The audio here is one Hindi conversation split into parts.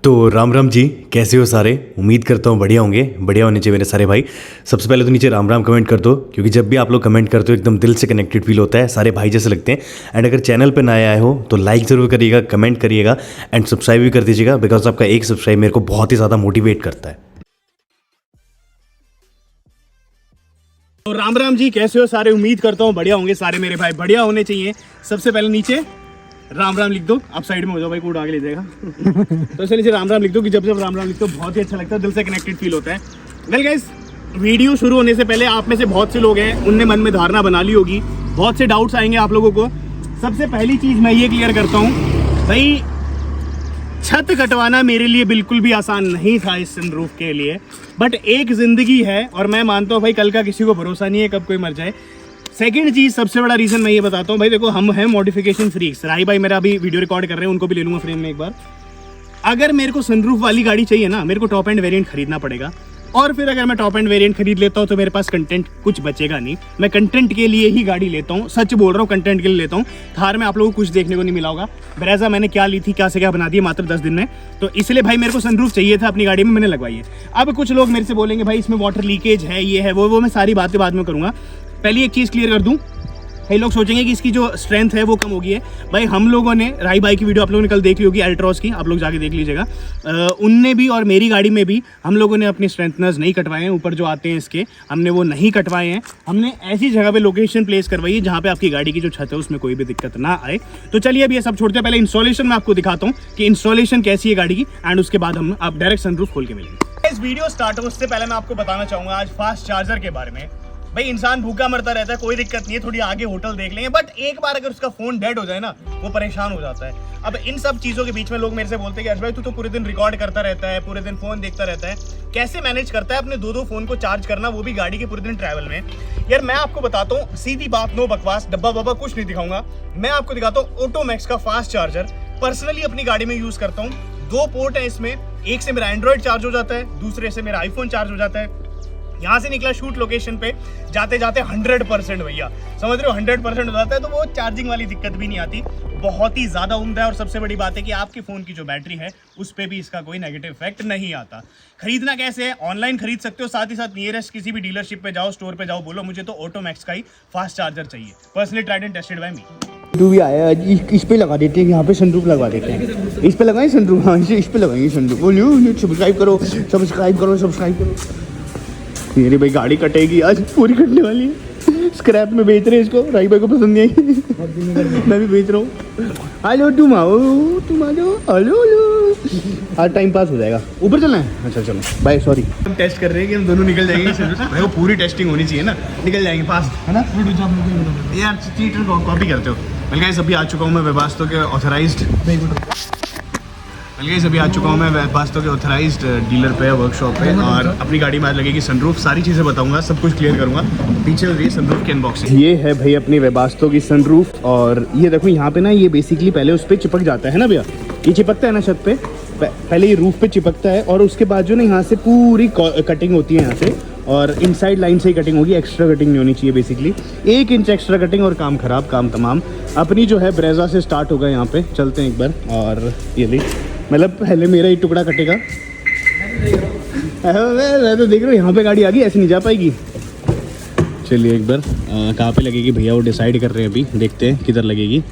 तो राम राम जी, कैसे हो सारे। उम्मीद करता हूँ बढ़िया होंगे। बढ़िया होने चाहिए मेरे सारे भाई। सबसे पहले तो नीचे राम राम कमेंट कर दो, क्योंकि जब भी आप लोग कमेंट करते हो एकदम दिल से कनेक्टेड फील होता है, सारे भाई जैसे लगते हैं। एंड अगर चैनल पे नए आए हो तो लाइक ज़रूर करिएगा, कमेंट करिएगा एंड सब्सक्राइब भी कर दीजिएगा, बिकॉज आपका एक सब्सक्राइब मेरे को बहुत ही ज़्यादा मोटिवेट करता है। तो राम राम जी, कैसे हो सारे। उम्मीद करता हूँ बढ़िया होंगे सारे मेरे भाई। बढ़िया होने चाहिए। सबसे पहले नीचे राम राम लिख दो। आप साइड में हो जाओ भाई, कूड़ आगे ले जाएगा। तो इससे नीचे राम राम लिख दो कि जब जब राम राम लिखते हो बहुत ही अच्छा लगता है, दिल से कनेक्टेड फील होता है। वेल गाइस, वीडियो शुरू होने से पहले आप में से बहुत से लोग हैं, उनने मन में धारणा बना ली होगी, बहुत से डाउट्स आएंगे आप लोगों को। सबसे पहली चीज़ मैं ये क्लियर करता हूँ भाई, छत कटवाना मेरे लिए बिल्कुल भी आसान नहीं था इस सनरूफ के लिए, बट एक ज़िंदगी है और मैं मानता हूँ भाई कल का किसी को भरोसा नहीं है, कब कोई मर जाए। सेकंड चीज़, सबसे बड़ा रीज़न मैं ये बताता हूँ भाई, देखो हम हैं मॉडिफिकेशन फ्रीक्स। राही भाई मेरा अभी वीडियो रिकॉर्ड कर रहे हैं, उनको भी ले लूँगा फ्रेम में एक बार। अगर मेरे को सनरूफ वाली गाड़ी चाहिए ना, मेरे को टॉप एंड वेरिएंट खरीदना पड़ेगा, और फिर अगर मैं टॉप एंड वेरिएंट खरीद लेता हूँ तो मेरे पास कंटेंट कुछ बचेगा नहीं। मैं कंटेंट के लिए ही गाड़ी लेता हूँ, सच बोल रहा हूँ, कंटेंट के लिए लेता हूँ। थार में आप लोगों को कुछ देखने को नहीं मिला होगा। ब्रेजा मैंने क्या ली थी, क्या से क्या बना दिया मात्र 10 दिन में, तो इसलिए भाई मेरे को सनरूफ चाहिए था अपनी गाड़ी में, मैंने लगवाई है। अब कुछ लोग मेरे से बोलेंगे भाई इसमें वाटर लीकेज है, ये है वो मैं सारी बातें बाद में करूँगा। पहले एक चीज़ क्लियर कर दूँ, कई लोग सोचेंगे कि इसकी जो स्ट्रेंथ है वो कम हो गई है। भाई हम लोगों ने, राही भाई की वीडियो आप लोगों ने कल देख ली होगी अल्ट्रॉस की, आप लोग जाके देख लीजिएगा। उनने भी और मेरी गाड़ी में भी हम लोगों ने अपने स्ट्रेंथनर्स नहीं कटवाए हैं, ऊपर जो आते हैं इसके, हमने वो नहीं कटवाए हैं। हमने ऐसी जगह पे लोकेशन प्लेस करवाई है जहाँ पे आपकी गाड़ी की जो छत है उसमें कोई भी दिक्कत ना आए। तो चलिए अब ये सब छोड़ते हैं, पहले इंस्टॉलेशन में आपको दिखाता हूँ कि इंस्टॉलेशन कैसी है गाड़ी की, एंड उसके बाद हम आप डायरेक्ट सनरूफ खोल के मिलेंगे। इस वीडियो स्टार्ट हो उससे पहले मैं आपको बताना चाहूँगा आज फास्ट चार्जर के बारे में। भाई इंसान भूखा मरता रहता है, कोई दिक्कत नहीं है, थोड़ी आगे होटल देख लेंगे, बट एक बार अगर उसका फोन डेड हो जाए ना, वो परेशान हो जाता है। अब इन सब चीज़ों के बीच में लोग मेरे से बोलते हैं कि अर्श भाई तू तो पूरे दिन रिकॉर्ड करता रहता है, पूरे दिन फोन देखता रहता है, कैसे मैनेज करता है अपने दो फोन को चार्ज करना, वो भी गाड़ी के पूरे दिन ट्रैवल में। यार मैं आपको बताता हूँ सीधी बात, नो बकवास, डब्बा वब्बा कुछ नहीं दिखाऊंगा। मैं आपको दिखाता हूँ ऑटोमैक्स का फास्ट चार्जर, पर्सनली अपनी गाड़ी में यूज करता हूँ। 2 पोर्ट है इसमें, एक से मेरा एंड्रॉइड चार्ज हो जाता है, दूसरे से मेरा आईफोन चार्ज हो जाता है। यहाँ से निकला शूट लोकेशन पे, जाते जाते 100% भैया, समझ रहे हो, 100% हो जाता है, तो वो चार्जिंग वाली दिक्कत भी नहीं आती। बहुत ही ज़्यादा उम्दा है, और सबसे बड़ी बात है कि आपके फ़ोन की जो बैटरी है उस पर भी इसका कोई नेगेटिव इफेक्ट नहीं आता। खरीदना कैसे है, ऑनलाइन खरीद सकते हो, साथ ही साथ नियरेस्ट किसी भी डीलरशिप पे जाओ, स्टोर पे जाओ, बोलो मुझे तो ऑटोमैक्स का ही फास्ट चार्जर चाहिए, personally tried and tested by me. Two भी आया, इस पे लगा देते हैं, यहाँ पे सनरूफ लगवा देते हैं, इस पे लगाएं सनरूफ, हाँ इस पे लगाएंगे सनरूफ। बोलिए सब्सक्राइब करो, सब्सक्राइब करो, सब्सक्राइब करो। मेरी भाई गाड़ी कटेगी आज, पूरी कटने वाली है, स्क्रैप में बेच रहे हैं इसको, राही भाई को पसंद नहीं आई। मैं भी बेच रहा हूँ। हेलो तुम आओ, तुम आ जाओ, हेलो हेलो। आज टाइम पास हो जाएगा। ऊपर चलना है, अच्छा चलो बाय, सॉरी। हम टेस्ट कर रहे हैं कि हम दोनों निकल जाएंगे। भाई वो पूरी टेस्टिंग होनी चाहिए ना, निकल जाएंगे फास्ट, है ना। यार चीटर कॉपी करते हो। वेल गाइस, अभी आ चुका हूँ मैं वेबास्टो के ऑथराइज्ड डीलर पे, वर्कशॉप पे, और अपनी गाड़ी में आज लगेगी सनरूफ। सारी चीज़ें बताऊंगा, सब कुछ क्लियर करूंगा। पीछे हो रही है सनरूफ की अनबॉक्सिंग। ये है भाई अपनी वेबास्टो की सनरूफ, और ये देखो यहाँ पे ना, ये बेसिकली पहले उस पर चिपक जाता है ना भैया, ये चिपकता है ना छत पे, पहले ये रूफ पे चिपकता है, और उसके बाद जो ना यहाँ से पूरी कटिंग होती है यहाँ से, और इनसाइड लाइन से ही कटिंग होगी, एक्स्ट्रा कटिंग नहीं होनी चाहिए। बेसिकली 1 इंच एक्स्ट्रा कटिंग और काम खराब, काम तमाम। अपनी जो है ब्रेजा से स्टार्ट होगा, यहाँ पे चलते हैं एक बार। और ये देख, मतलब पहले मेरा ही टुकड़ा कटेगा। मैं तो देख रहा हूँ यहाँ पे गाड़ी आ गई, ऐसे नहीं जा पाएगी। चलिए एक बार कहाँ पे लगेगी भैया वो डिसाइड कर रहे हैं, अभी देखते हैं किधर लगेगी।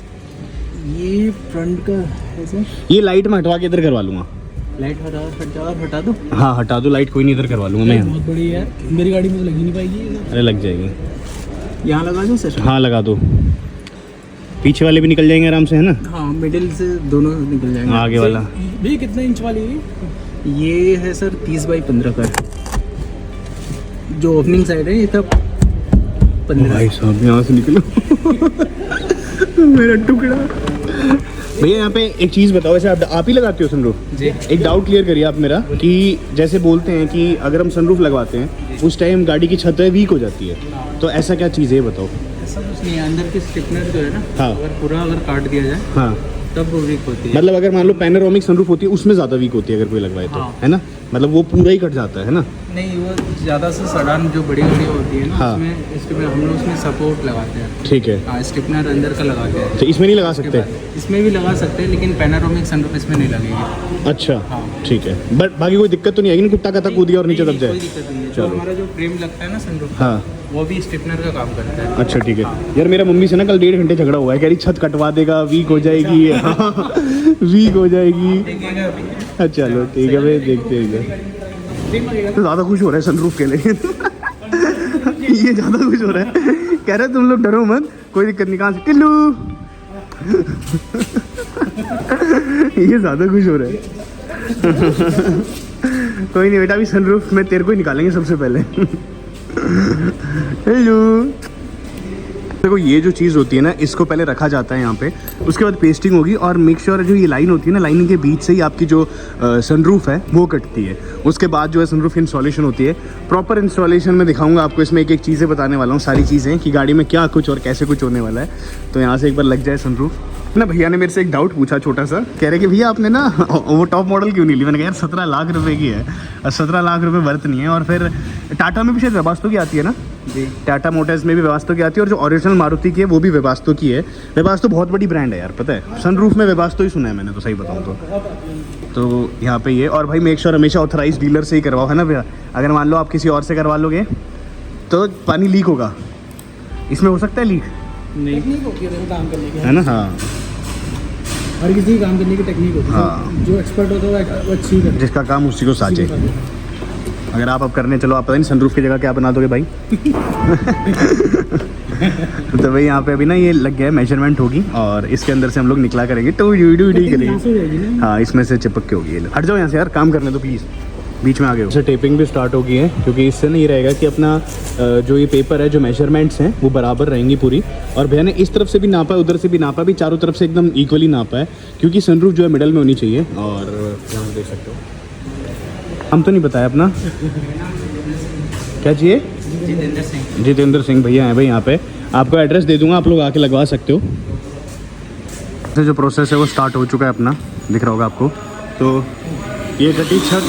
ये फ्रंट का है सर, ये लाइट में हटवा के इधर करवा लूँगा। लाइट हटा दो। हाँ हटा दो लाइट, कोई नहीं, इधर करवा लूँगा मैं। बहुत बड़ी है, मेरी गाड़ी में तो लगी नहीं पाएगी। अरे लग जाएगी, यहाँ लगा दो सर। हाँ लगा दो, पीछे वाले भी निकल जाएंगे आराम से, है ना। हाँ मिडिल से दोनों निकल जाएंगे। आगे वाला ये कितने इंच वाली है? ये है सर 30x15 का, जो ओपनिंग साइड है ये तब 15। भाई साहब यहाँ से निकलो। मेरा टुकड़ा। भैया यहाँ पे एक चीज़ बताओ, वैसे आप ही लगाते हो सनरूफ जी? एक डाउट क्लियर करिए आप मेरा, कि जैसे बोलते हैं कि अगर हम सनरूफ लगवाते हैं उस टाइम गाड़ी की छत वीक हो जाती है, तो ऐसा क्या चीज़ है बताओ। ऐसा कुछ नहीं है, अंदर की स्टिफनर जो है ना, हाँ। अगर काट दिया जाए हाँ, तब वो वीक होती है। मतलब अगर मान लो पैनोरामिक सनरूफ होती है उसमें ज़्यादा वीक होती है अगर कोई लगवाए तो, हाँ। है ना। मतलब वो पूरा ही कट जाता है ना? नहीं, वो ज़्यादा से सडान जो बड़ी गाड़ी होती है ना, हाँ। उसमें स्टिपनर हम लोग उसमें सपोर्ट लगाते हैं। ठीक है, हाँ, स्टिपनर अंदर का लगाते हैं। तो इसमें नहीं लगा उसके सकते? बाद इसमें भी लगा सकते हैं, लेकिन पैनारोमिक सनरूफ इसमें नहीं लगेगी। अच्छा, हाँ। ठीक है, बट बाकी कोई दिक्कत तो नहीं आएगी ना, कुत्ता कत्ता कूद गया और नीचे दब कोई जाए? दिक्कत नहीं है। जो चलो। हमारा जो फ्रेम लगता है ना सनरूफ, हाँ, वो भी स्टिपनर का काम करता है। अच्छा ठीक है। यार मेरा मम्मी से ना कल 1.5 घंटे झगड़ा हुआ है, कह रही छत कटवा देगा, वीक हो जाएगी। वीक हो जाएगी। देखिएगा अभी। अच्छा चलो ठीक है भाई, देखते हैं। तो ज़्यादा खुश हो रहा है सनरूफ के लिए। ये ज़्यादा खुश हो रहा है, कह रहा है तुम लोग डरो मत, कोई दिक्कत नहीं। कहाँ से टिल्लू? ये ज़्यादा खुश हो रहा है। कोई नहीं बेटा, अभी सनरूफ में तेरे को ही निकालेंगे सबसे पहले। हेलो। देखो ये जो चीज़ होती है ना, इसको पहले रखा जाता है यहाँ पे, उसके बाद पेस्टिंग होगी और मेक श्योर जो ये लाइन होती है ना, लाइनिंग के बीच से ही आपकी जो सनरूफ है वो कटती है। उसके बाद जो है सनरूफ इंस्टॉलेशन होती है। प्रॉपर इंस्टॉलेशन में दिखाऊंगा आपको, इसमें एक एक चीज़ें बताने वाला हूँ, सारी चीज़ें कि गाड़ी में क्या कुछ और कैसे कुछ होने वाला है। तो यहाँ से एक बार लग जाए सनरूफ ना। भैया ने मेरे से एक डाउट पूछा छोटा सा, कह रहे कि भैया आपने ना वो टॉप मॉडल क्यों नहीं ली? मैंने कहा यार 17 लाख रुपए की है और 17 लाख रुपए वर्थ नहीं है। और फिर टाटा में भी शायद वेबास्टो की आती है ना जी, टाटा मोटर्स में भी वेबास्टो की आती है, और जो ओरिजिनल मारुति की है वो भी वेबास्टो की है। वेबास्टो बहुत बड़ी ब्रांड है यार, पता है, सनरूफ में वेबास्टो ही सुना है मैंने तो, सही बताऊँ तो यहाँ पे ये। और भाई मेक श्योर हमेशा ऑथराइज डीलर से ही करवाओ, है ना भैया? अगर मान लो आप किसी और से करवा लोगे तो पानी लीक होगा, इसमें हो सकता है लीक, टेक्निक होती है देखो काम करने की, है ना? हाँ, हर किसी की काम करने की टेक्निक होती है। हाँ। जो एक्सपर्ट होता है वो अच्छी करता जिसका काम उसी को साझे। है। अगर आप अब करने चलो, आप पता नहीं सनरूफ की जगह क्या बना दोगे भाई। तो भाई यहाँ पे अभी ना ये लग गया है, मेजरमेंट होगी और इसके अंदर से हम लोग निकला करेंगे तो वीडियो करेंगे। हाँ, इसमें से चिपक के होगी। ये हट जाओ यहाँ से यार, काम करने दो प्लीज़, बीच में आ गए हो। टेपिंग भी स्टार्ट हो गई है, क्योंकि इससे ना ये रहेगा कि अपना जो ये पेपर है, जो मेजरमेंट्स हैं वो बराबर रहेंगी पूरी। और भैया ने इस तरफ से भी नापा है, उधर से भी नापा, भी चारों तरफ से एकदम इक्वली नापा है, क्योंकि सनरूफ जो है मिडल में होनी चाहिए। और यहाँ देख सकते हो, हम तो नहीं बताया अपना क्या चाहिए। जितेंद्र सिंह भैया हैं भाई यहाँ पे, आपको एड्रेस दे दूंगा, आप लोग आके लगवा सकते हो। तो जो प्रोसेस है वो स्टार्ट हो चुका है अपना, दिख रहा होगा आपको। तो ये कटी छत,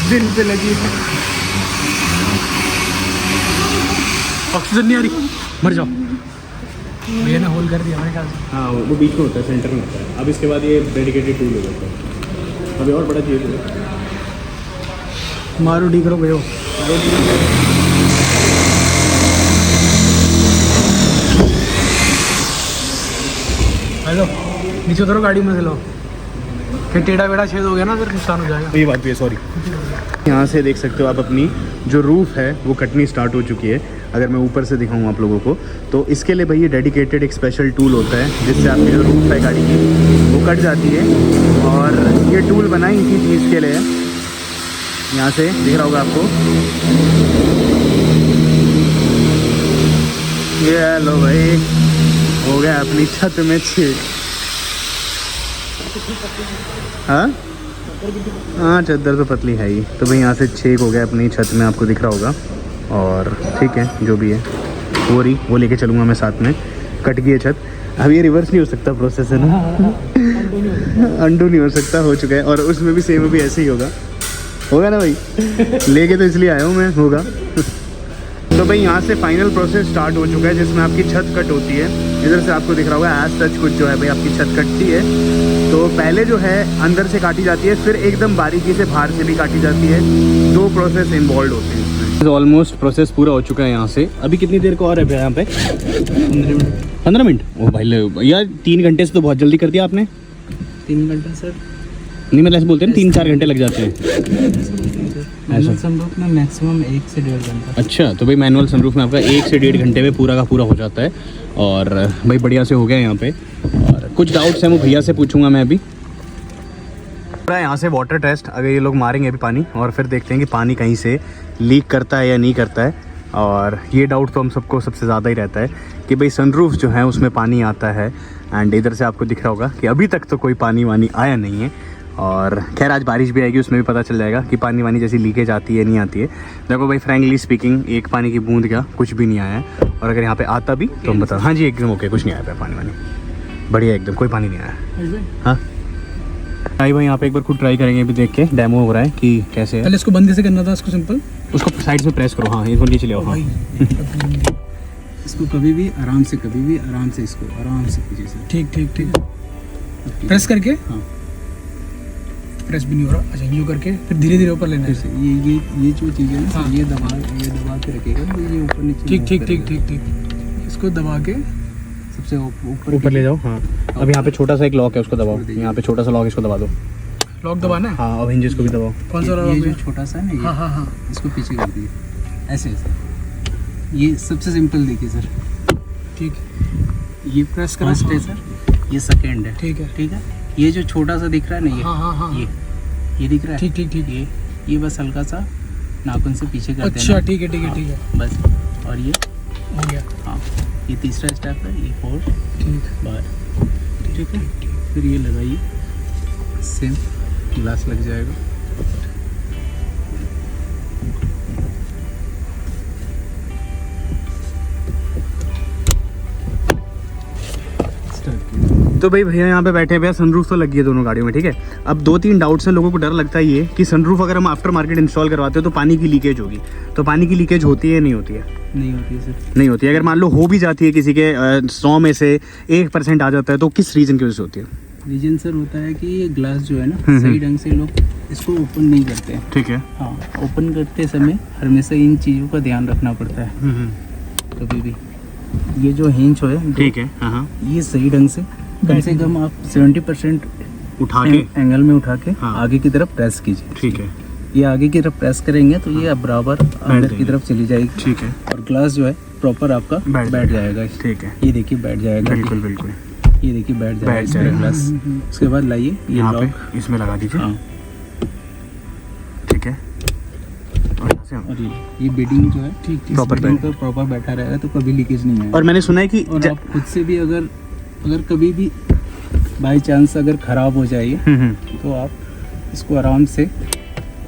दिल पे लगी, ऑक्सीजन नहीं आ रही, मर जाओ। भैया ने होल कर दिया मेरे ख्याल से। हाँ, वो बीच में होता है, सेंटर में होता है। अब इसके बाद ये डेडिकेटेड टूल हो जाता है। अभी और बड़ा चाहिए तो मारो डी करो भैया। हेलो, नीचे उतरो गाड़ी में से लो, फिर टेढ़ा वेढ़ा छेद हो गया ना, फिर नुकसान हो जाएगा। ये बात भी है, सॉरी। यहाँ से देख सकते हो आप, अपनी जो रूफ़ है वो कटनी स्टार्ट हो चुकी है। अगर मैं ऊपर से दिखाऊँ आप लोगों को, तो इसके लिए भाई ये डेडिकेटेड एक स्पेशल टूल होता है, जिससे आपकी जो रूफ़ है गाड़ी की वो कट जाती है। और ये टूल बना ही इसी चीज़ के लिए है। यहाँ से दिख रहा होगा आपको, ये लो भाई, हो गया अपनी छत में छेद। हाँ हाँ, चद्दर तो पतली है ही। तो भाई यहाँ से छेद हो गया अपनी छत में, आपको दिख रहा होगा। और ठीक है, जो भी है वो लेके चलूँगा मैं साथ में। कट गई है छत, अब ये रिवर्स नहीं हो सकता प्रोसेस है ना, अंडू नहीं हो सकता, हो चुका है। और उसमें भी सेम भी ऐसे ही होगा ना भाई, लेके तो इसलिए आया हूँ मैं, होगा। तो भाई यहाँ से फाइनल प्रोसेस स्टार्ट हो चुका है, जिसमें आपकी छत कट होती है। इधर से आपको दिख रहा होगा एज सच कुछ जो है भाई आपकी छत कटती है। तो पहले जो है अंदर से काटी जाती है, फिर एकदम बारीकी से बाहर से भी काटी जाती है। 2 प्रोसेस इन्वॉल्व होते हैं इसमें। ऑलमोस्ट प्रोसेस पूरा हो चुका है यहाँ से। अभी कितनी देर को और है भैया यहाँ पे? 15 मिनट। ओ भाई यार, 3 घंटे से तो बहुत जल्दी कर दिया आपने। 3 घंटे सर नहीं, मतलब ऐसे बोलते हैं 3-4 घंटे लग जाते हैं। मैनुअल सनरूफ में मैक्सिमम 1 से 1.5 घंटा। अच्छा, तो भाई मैनुअल सनरूफ में आपका 1 से 1.5 घंटे में पूरा का पूरा हो जाता है। और भाई बढ़िया से हो गया यहाँ पे। और कुछ डाउट्स हैं वो भैया से पूछूंगा मैं अभी। यहाँ से वाटर टेस्ट अगर ये लोग मारेंगे अभी पानी, और फिर देखते हैं कि पानी कहीं से लीक करता है या नहीं करता है। और ये डाउट तो हम सबको सबसे ज़्यादा ही रहता है कि भाई सनरूफ जो है उसमें पानी आता है। एंड इधर से आपको दिख रहा होगा कि अभी तक तो कोई पानी वानी आया नहीं है। और खैर आज बारिश भी आएगी, उसमें भी पता चल जाएगा कि पानी वानी जैसी लीकेज आती है नहीं आती है। देखो भाई फ्रैंकली स्पीकिंग एक पानी की बूंद क्या कुछ भी नहीं आया है, और अगर यहाँ पे आता भी तो हम बता। हाँ जी एकदम ओके, कुछ नहीं आया पानी वानी, बढ़िया एकदम कोई पानी नहीं आया। हाँ भाई यहाँ पे एक बार खुद ट्राई करेंगे, अभी देख के डेमो हो रहा है कि कैसे है। पहले इसको बंद कैसे करना था, इसको सिंपल उसको साइड से प्रेस करो। हाँ इसको नीचे ले आओ। हाँ इसको कभी भी आराम से इसको आराम से पीछे से। ठीक ठीक ठीक, प्रेस करके। हाँ प्रेस भी नहीं हो रहा। अच्छा यूँ करके फिर धीरे धीरे ऊपर लेना है। फिर से ये जो चीज़ है ना, हाँ। ये दबा के रखेगा तो ये ऊपर नीचे ठीक move ठीक ठीक करेगा। ठीक ठीक, इसको दबा के सबसे ऊपर ले जाओ। हाँ अब यहाँ पे छोटा सा एक लॉक है, उसको दबाओ। यहाँ पे छोटा सा लॉक, इसको दबा दो। लॉक दबाना है। हाँ अब हिंजेस को भी दबाओ। कौन सा ये लॉक जो है? छोटा सा है ना, हाँ ये हाँ हाँ इसको पीछे कर दिए ऐसे ऐसे। ये सबसे सिंपल देखिए सर, ठीक ये प्रेस करा है सर, ये सेकंड है। ठीक है। ठीक है, ये जो छोटा सा दिख रहा है ना, ये हाँ हाँ हाँ ये दिख रहा है। ठीक ठीक ठीक। ये बस हल्का सा नाखून से पीछे कर देना। अच्छा ठीक है ठीक है ठीक है, बस। और ये हो गया। हाँ, ये तीसरा स्टेप है, ये फोर ठीक बार। ठीक है, फिर ये लगाइए, सेम ग्लास लग जाएगा। तो भाई भैया यहाँ पे बैठे हुए हैं, सनरूफ तो लगी है दोनों गाड़ियों में। ठीक है, अब 2-3 डाउट्स हैं लोगों को, डर लगता है ये कि सनरूफ अगर हम आफ्टर मार्केट इंस्टॉल करवाते हो तो पानी की लीकेज होगी। तो पानी की लीकेज होती है या नहीं होती है? नहीं होती है सर। नहीं होती है। अगर मान लो हो भी जाती है किसी के 100 में से 1% आ जाता है, तो किस रीज़न की वजह से होती है? रीजन सर होता है कि ये ग्लास जो है ना, सही ढंग से लोग इसको ओपन नहीं करते हैं। ठीक है। हाँ, ओपन करते समय हमेशा इन चीज़ों का ध्यान रखना पड़ता है कभी भी। ये जो हिंज है, ठीक है। हाँ ये सही ढंग से कम आप 70% उठा के। एंगल में उठा के हाँ। आगे की तरफ प्रेस कीजिए। ठीक है। ये आगे की तरफ प्रेस करेंगे तो ये अब बराबर अंदर की जाएगी। तरफ चली जाएगी, ठीक है। और ग्लास जो है प्रॉपर आपका बैठ बैठ जाएगा। ठीक है। ये देखिए बैठ जाएगा। बिल्कुल बिल्कुल। ये देखिए बैठ जाएगा बैठ इसमें जाएगा। ग्लास। उसके बाद लाइए ये यहाँ लॉक। पे इसमें लगा दीजिए। हाँ, ठीक है। और यहाँ से हम- और ये बेडिंग जो है ठीक Proper प्रॉपर बैठा रहेगा तो कभी लीकेज नहीं आएगा। और मैंने सुना है कि और आप खुद से भी अगर कभी भी बाई चांस अगर ख़राब हो जाए तो आप इसको आराम से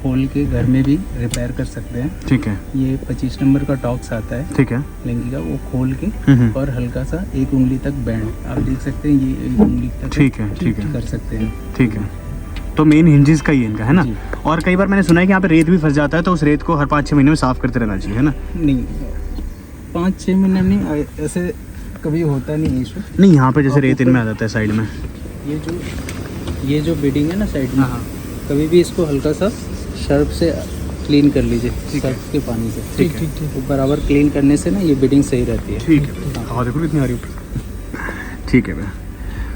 खोल के घर में भी रिपेयर कर सकते हैं। ठीक है। ये 25 नंबर का टॉक्स आता है ठीक है। लेंगी का, वो खोल के और हल्का सा 1 उंगली तक बैंड आप देख सकते हैं, ये 1 उंगली तक ठीक है। ठीक है। कर सकते हैं। ठीक है। तो मेन हिंजेस का ही इनका है ना। जी। और कई बार मैंने सुना है कि यहाँ पे रेत भी फंस जाता है, तो उस रेत को हर 5-6 महीने में साफ करते रहना चाहिए, है ना? नहीं 5-6 महीने नहीं, ऐसे कभी होता नहीं इशू। नहीं यहाँ पे जैसे रेत इनमें आ जाता है साइड में। ये जो बेडिंग है ना साइड में, कभी भी इसको हल्का सा सर्फ से क्लीन कर लीजिए, सर्फ के पानी से। ठीक है। तो बराबर क्लीन करने से ना ये बेडिंग सही रहती है। ठीक है। हवा देखो कितनी आ रही है ऊपर। ठीक है भैया।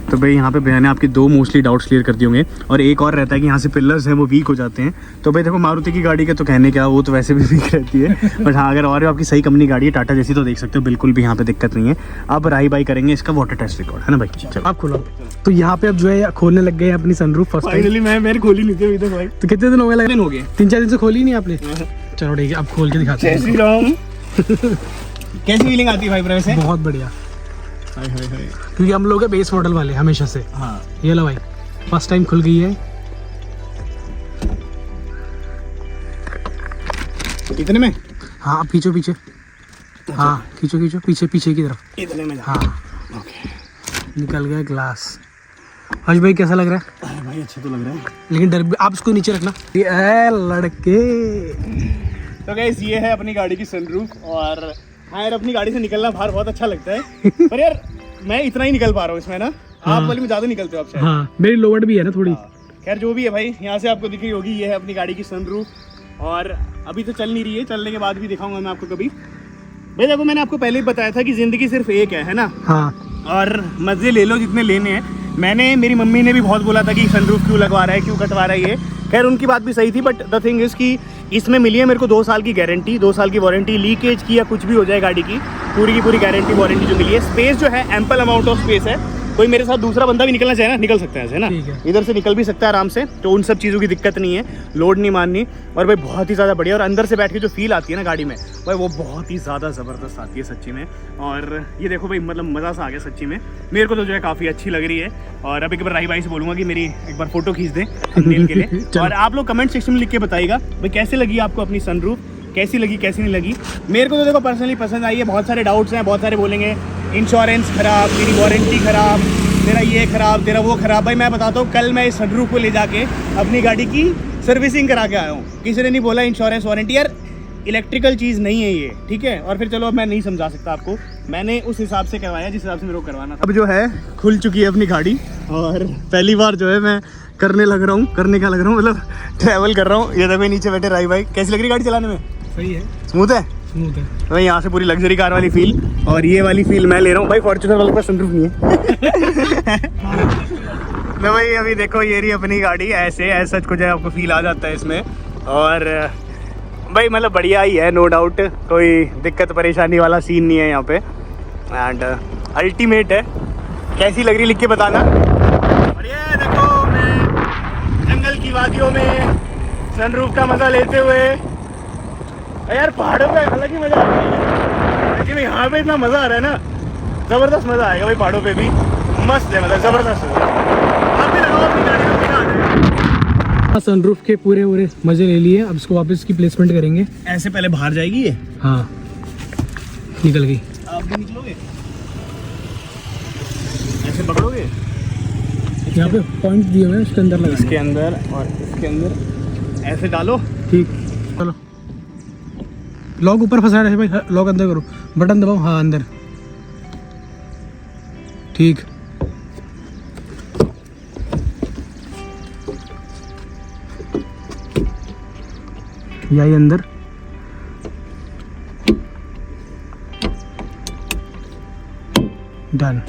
तो भाई यहाँ पे भैया ने आपकी 2 मोस्टली डाउट्स क्लियर कर दिए होंगे, और एक और रहता है कि यहाँ से पिलर्स हैं वो वीक हो जाते हैं। तो भाई देखो मारुति की गाड़ी का तो कहने क्या, वो तो वैसे भी वीक रहती है, बट हाँ अगर और आपकी सही कंपनी गाड़ी है टाटा जैसी, तो देख सकते हो बिल्कुल भी यहाँ पे दिक्कत नहीं है। अब राही बाई करेंगे इसका वाटर टेस्ट रिकॉर्ड, है ना भाई? चलो आप खोलो। तो यहाँ पे अब जो है खोलने लग गए अपनी सनरूफ फर्स्ट टाइम। फाइनली मैंने खोली नहीं थी अभी तक भाई। तो कितने दिन हो गए? लगे हो गए 3-4 दिन से खोली ही नहीं आपने। चलो ठीक है, अब खोल के दिखाते हैं। श्री राम। कैसी फीलिंग आती है भाई ब्रो से? बहुत बढ़िया, क्योंकि हम लोग हैं बेस मॉडल वाले हमेशा से। हाँ ये लो भाई, फर्स्ट टाइम खुल गई है। इतने में? हाँ अब खींचो पीछे। हाँ खींचो खींचो पीछे, पीछे की तरफ। इतने में। हाँ निकल गया ग्लास। हर्ष भाई कैसा लग रहा है? अरे भाई अच्छा तो लग रहा है, लेकिन डर भी, आप इसको नीचे रखना। ये है लड़के। तो गाइस ये है अपनी गाड़ी की सनरूफ। और हाँ यार, अपनी गाड़ी से निकलना बाहर बहुत अच्छा लगता है, पर यार मैं इतना ही निकल पा रहा हूँ इसमें ना। आप वाली में ज़्यादा निकलते हो आप शायद। हाँ मेरी लोवर्ड भी है ना थोड़ी। खैर जो भी है भाई, यहाँ से आपको दिख रही होगी, ये है अपनी गाड़ी की सनरूफ। और अभी तो चल नहीं रही है, चलने के बाद भी दिखाऊंगा मैं आपको कभी। भाई देखो मैंने आपको पहले ही बताया था कि ज़िंदगी सिर्फ एक है ना। हाँ और मज़े ले लो जितने लेने हैं। मेरी मम्मी ने भी बहुत बोला था कि सनरूफ क्यों लगवा रहा है, क्यों कटवा रहा है ये। खैर उनकी बात भी सही थी, बट द थिंग इज़ कि इसमें मिली है मेरे को 2 साल की गारंटी, 2 साल की वारंटी। लीकेज की या कुछ भी हो जाए गाड़ी की, पूरी गारंटी वारंटी जो मिली है। स्पेस जो है एम्पल अमाउंट ऑफ स्पेस है। कोई मेरे साथ दूसरा बंदा भी निकलना चाहे ना, निकल सकता है ऐसे ना, ठीक है। इधर से निकल भी सकता है आराम से, तो उन सब चीज़ों की दिक्कत नहीं है, लोड नहीं माननी। और भाई बहुत ही ज़्यादा बढ़िया, और अंदर से बैठ के जो फील आती है ना गाड़ी में भाई, वो बहुत ही ज़्यादा ज़बरदस्त आती है सच्ची में। और ये देखो भाई, मतलब मज़ा सा आ गया सच्ची में, मेरे को तो जो है काफ़ी अच्छी लग रही है। और अभी एक बार राही भाई से बोलूँगा कि मेरी एक बार फोटो खींच दें थंबनेल के लिए। और आप लोग कमेंट सेक्शन में लिख के बताइएगा भाई कैसे लगी आपको अपनी सनरूफ, कैसी लगी कैसी नहीं लगी। मेरे को तो देखो पर्सनली पसंद आई है। बहुत सारे डाउट्स हैं, बहुत सारे बोलेंगे इंश्योरेंस ख़राब, तेरी वारंटी ख़राब, तेरा ये ख़राब, तेरा वो ख़राब। भाई मैं बताता हूँ, कल मैं इस सनरूफ को ले जाके अपनी गाड़ी की सर्विसिंग करा के आया हूँ। किसी ने नहीं बोला इंश्योरेंस वारंटी, यार इलेक्ट्रिकल चीज़ नहीं है ये, ठीक है। और फिर चलो अब मैं नहीं समझा सकता आपको, मैंने उस हिसाब से करवाया जिस हिसाब से मेरे को करवाना था। अब जो है खुल चुकी है अपनी गाड़ी, और पहली बार जो है मैं करने लग रहा हूँ, करने क्या लग रहा हूँ, मतलब ट्रैवल कर रहा हूँ। ये देखो नीचे बैठे राही भाई, कैसी लग रही गाड़ी चलाने में? सही है, स्मूथ है, स्मूथ है। तो यहाँ से पूरी लग्जरी कार वाली फील, और ये वाली फील मैं ले रहा हूँ। भाई फॉर्च्यूनर वाले पास सनरूफ नहीं है। तो भाई अभी देखो ये रही अपनी गाड़ी, ऐसे सच कुछ है, आपको फील आ जाता है इसमें। और भाई मतलब बढ़िया ही है, नो डाउट, कोई दिक्कत परेशानी वाला सीन नहीं है यहाँ पे। एंड अल्टीमेट है। कैसी लग रही लिख के बताना। बढ़िया है, देखो मैं जंगल की वादियों में सनरूफ का मज़ा लेते हुए, यार पहाड़ों पे अलग ही मज़ा आता है, लेकिन यहाँ पे इतना मज़ा आ रहा है ना, ज़बरदस्त मज़ा आएगा भाई। पहाड़ों पे भी मस्त है, मतलब ज़बरदस्त है। आप भी लगाओ अपनी गाड़ी में, मज़ा आ जाएगा। सनरूफ के पूरे मजे ले लिए, अब इसको वापस की प्लेसमेंट करेंगे। ऐसे पहले बाहर जाएगी ये, हाँ निकल गई। आप भी निकलोगे, ऐसे पकड़ोगे यहाँ पे पॉइंट दिए हुए हैं, उसके अंदर लगा। इसके अंदर और इसके अंदर ऐसे डालो। ठीक, चलो लॉक ऊपर फंसा है भाई, लॉक अंदर करो, बटन दबाओ, हाँ अंदर, ठीक। यही अंदर, डन।